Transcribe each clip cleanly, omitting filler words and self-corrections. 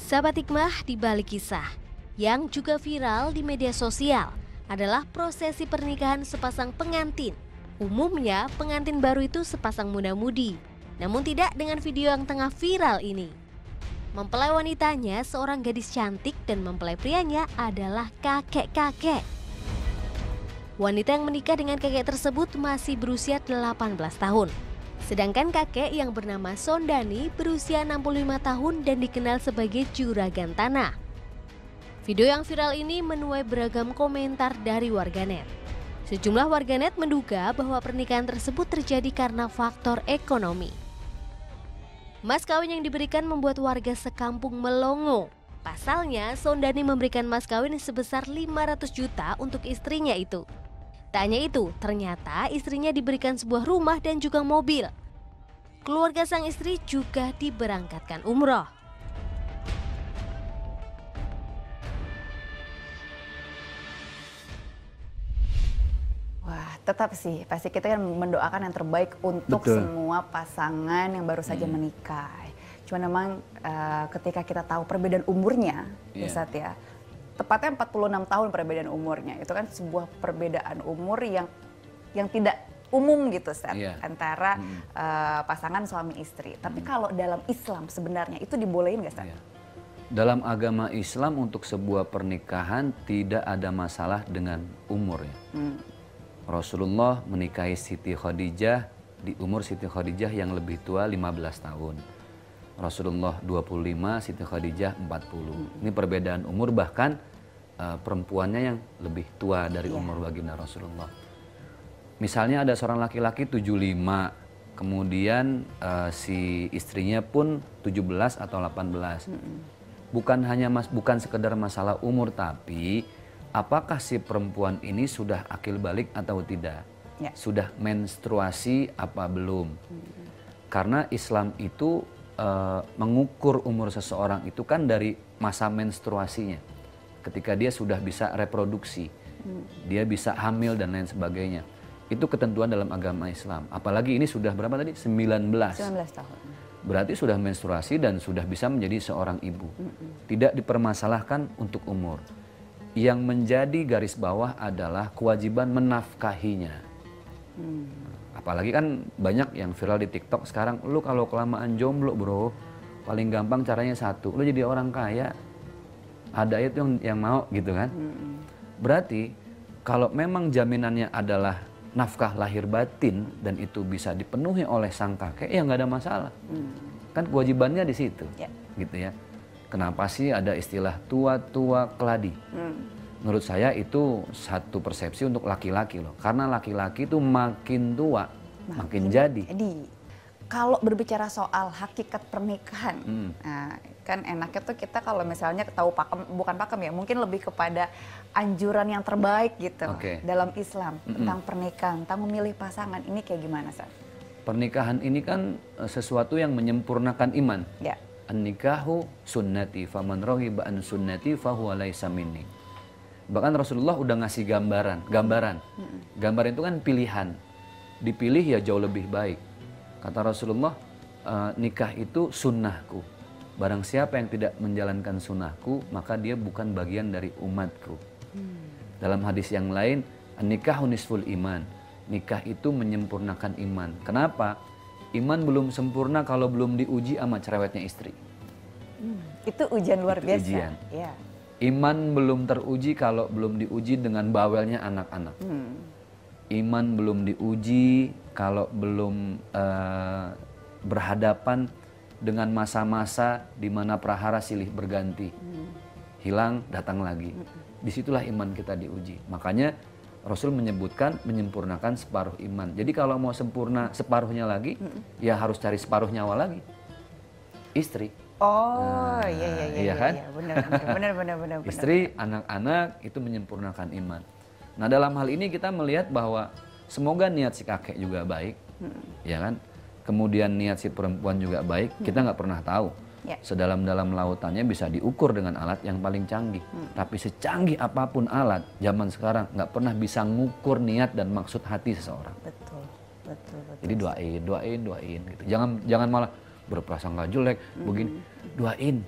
Sahabat hikmah, di balik kisah yang juga viral di media sosial adalah prosesi pernikahan sepasang pengantin. Umumnya pengantin baru itu sepasang muda-mudi, namun tidak dengan video yang tengah viral ini. Mempelai wanitanya seorang gadis cantik dan mempelai prianya adalah kakek-kakek. Wanita yang menikah dengan kakek tersebut masih berusia 18 tahun. Sedangkan kakek yang bernama Sondani berusia 65 tahun dan dikenal sebagai juragan tanah. Video yang viral ini menuai beragam komentar dari warganet. Sejumlah warganet menduga bahwa pernikahan tersebut terjadi karena faktor ekonomi. Mas kawin yang diberikan membuat warga sekampung melongo. Pasalnya, Sondani memberikan mas kawin sebesar 500 juta untuk istrinya itu. Tak hanya itu, ternyata istrinya diberikan sebuah rumah dan juga mobil. Keluarga sang istri juga diberangkatkan umroh. Wah, tetap sih, pasti kita kan mendoakan yang terbaik untuk semua pasangan yang baru saja menikah. Cuma memang ketika kita tahu perbedaan umurnya, Ustadz ya, tepatnya 46 tahun perbedaan umurnya, itu kan sebuah perbedaan umur yang tidak umum gitu, Ustadz, antara pasangan suami istri. Tapi kalau dalam Islam sebenarnya itu dibolehin nggak, Ustadz? Dalam agama Islam untuk sebuah pernikahan tidak ada masalah dengan umurnya. Rasulullah menikahi Siti Khadijah di umur Siti Khadijah yang lebih tua 15 tahun. Rasulullah 25, Siti Khadijah 40. Ini perbedaan umur, bahkan perempuannya yang lebih tua dari umur baginda Rasulullah. Misalnya ada seorang laki-laki 75, kemudian si istrinya pun 17 atau 18. Bukan sekedar masalah umur, tapi apakah si perempuan ini sudah akil balik atau tidak? Sudah menstruasi apa belum? Karena Islam itu mengukur umur seseorang itu kan dari masa menstruasinya. Ketika dia sudah bisa reproduksi, dia bisa hamil dan lain sebagainya. Itu ketentuan dalam agama Islam. Apalagi ini sudah berapa tadi? 19 tahun. Berarti sudah menstruasi dan sudah bisa menjadi seorang ibu. Tidak dipermasalahkan untuk umur. Yang menjadi garis bawah adalah kewajiban menafkahinya. Apalagi kan banyak yang viral di TikTok sekarang, lu kalau kelamaan jomblo bro, paling gampang caranya satu, lu jadi orang kaya, ada itu yang mau gitu kan. Berarti kalau memang jaminannya adalah nafkah lahir batin dan itu bisa dipenuhi oleh sang kakek, ya nggak ada masalah. Kan kewajibannya di situ, gitu ya. Kenapa sih ada istilah tua-tua keladi? Menurut saya itu satu persepsi untuk laki-laki loh. Karena laki-laki itu makin tua, makin jadi. Kalau berbicara soal hakikat pernikahan, nah, kan enaknya tuh kita kalau misalnya tahu bukan pakem ya, mungkin lebih kepada anjuran yang terbaik gitu dalam Islam tentang pernikahan, tentang memilih pasangan. Ini kayak gimana, Sar? Pernikahan ini kan sesuatu yang menyempurnakan iman. An-nikahu sunnati, faman rohiba an sunnati fahuwa laisa minni. Bahkan Rasulullah udah ngasih gambaran. Gambaran itu kan pilihan. Dipilih ya jauh lebih baik. Kata Rasulullah, nikah itu sunnahku. Barang siapa yang tidak menjalankan sunnahku, maka dia bukan bagian dari umatku. Dalam hadis yang lain, an-nikahu nisful iman. Nikah itu menyempurnakan iman. Kenapa? Iman belum sempurna kalau belum diuji sama cerewetnya istri. Itu ujian luar biasa. Ujian. Iman belum teruji kalau belum diuji dengan bawelnya anak-anak. Iman belum diuji kalau belum berhadapan dengan masa-masa di mana prahara silih berganti. Hilang, datang lagi. Disitulah iman kita diuji. Makanya Rasul menyebutkan menyempurnakan separuh iman. Jadi kalau mau sempurna separuhnya lagi, ya harus cari separuh nyawa lagi. Istri. Iya kan? Benar. Istri, anak-anak itu menyempurnakan iman. Nah dalam hal ini kita melihat bahwa semoga niat si kakek juga baik, ya kan? Kemudian niat si perempuan juga baik. Kita nggak pernah tahu. Sedalam-dalam lautannya bisa diukur dengan alat yang paling canggih. Tapi secanggih apapun alat, zaman sekarang nggak pernah bisa ngukur niat dan maksud hati seseorang. Betul. Jadi doain gitu. Jangan malah berprasangka jelek begini. Doain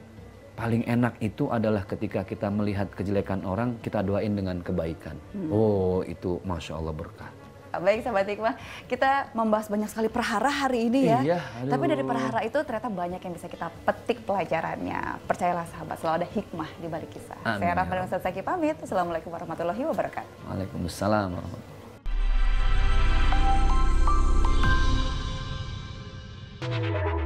paling enak itu adalah ketika kita melihat kejelekan orang, kita doain dengan kebaikan. Oh, itu Masya Allah berkah. Baik sahabat hikmah, kita membahas banyak sekali perhara hari ini ya. Iya, tapi dari perhara itu ternyata banyak yang bisa kita petik pelajarannya. Percayalah sahabat, selalu ada hikmah di balik kisah. Amin. Saya Rahma dan Ustaz Zaki pamit. Assalamualaikum warahmatullahi wabarakatuh. Waalaikumsalam warahmatullahi wabarakatuh.